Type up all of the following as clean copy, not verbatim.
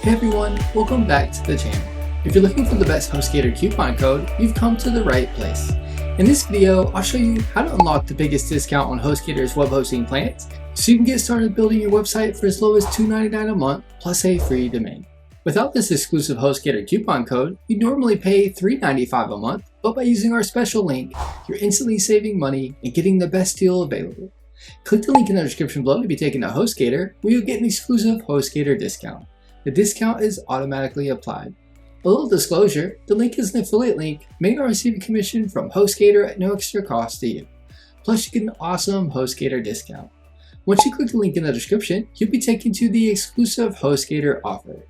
Hey everyone, welcome back to the channel. If you're looking for the best HostGator coupon code, you've come to the right place. In this video, I'll show you how to unlock the biggest discount on HostGator's web hosting plans so you can get started building your website for as low as $2.99 a month plus a free domain. Without this exclusive HostGator coupon code, you'd normally pay $3.95 a month, but by using our special link, you're instantly saving money and getting the best deal available. Click the link in the description below to be taken to HostGator, where you'll get an exclusive HostGator discount. The discount is automatically applied. A little disclosure, the link is an affiliate link, may not receive a commission from HostGator at no extra cost to you. Plus you get an awesome HostGator discount. Once you click the link in the description, you'll be taken to the exclusive HostGator offer.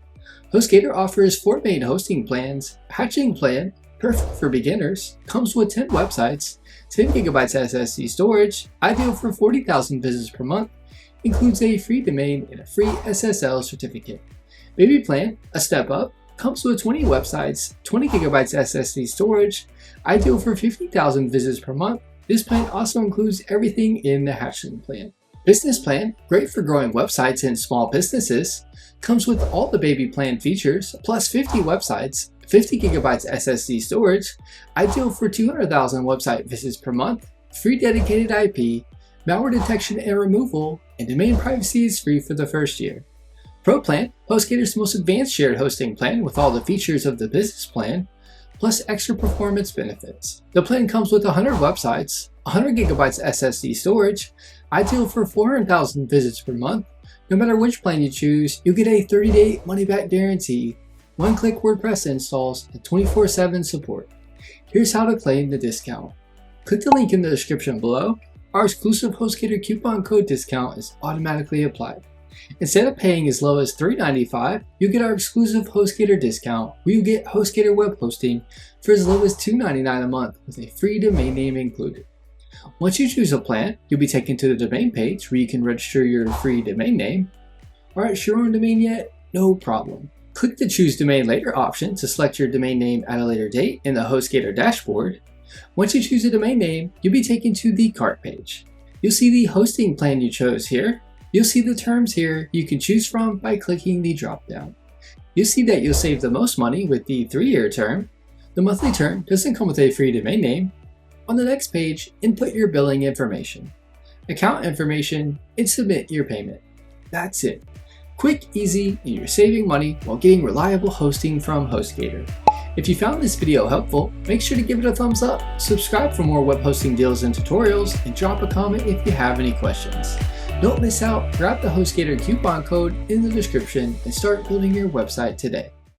HostGator offers 4 main hosting plans. Hatching plan, perfect for beginners, comes with 10 websites, 10 GB SSD storage, ideal for 40,000 visits per month, includes a free domain and a free SSL certificate. Baby plan, a step up, comes with 20 websites, 20 GB SSD storage, ideal for 50,000 visits per month. This plan also includes everything in the Hatchling plan. Business plan, great for growing websites and small businesses, comes with all the baby plan features, plus 50 websites, 50 GB SSD storage, ideal for 200,000 website visits per month, free dedicated IP, malware detection and removal, and domain privacy is free for the first year. Pro plan, HostGator's most advanced shared hosting plan with all the features of the business plan, plus extra performance benefits. The plan comes with 100 websites, 100 GB SSD storage, ideal for 400,000 visits per month. No matter which plan you choose, you'll get a 30-day money-back guarantee, one-click WordPress installs, and 24/7 support. Here's how to claim the discount. Click the link in the description below. Our exclusive HostGator coupon code discount is automatically applied. Instead of paying as low as $3.95, you get our exclusive HostGator discount, where you get HostGator web hosting for as low as $2.99 a month with a free domain name included. Once you choose a plan, you'll be taken to the domain page where you can register your free domain name. Aren't sure on domain yet? No problem. Click the Choose Domain Later option to select your domain name at a later date in the HostGator dashboard. Once you choose a domain name, you'll be taken to the cart page. You'll see the hosting plan you chose here. You'll see the terms here you can choose from by clicking the dropdown. You'll see that you'll save the most money with the 3-year term. The monthly term doesn't come with a free domain name. On the next page, input your billing information, account information, and submit your payment. That's it. Quick, easy, and you're saving money while getting reliable hosting from HostGator. If you found this video helpful, make sure to give it a thumbs up, subscribe for more web hosting deals and tutorials, and drop a comment if you have any questions. Don't miss out, grab the HostGator coupon code in the description and start building your website today.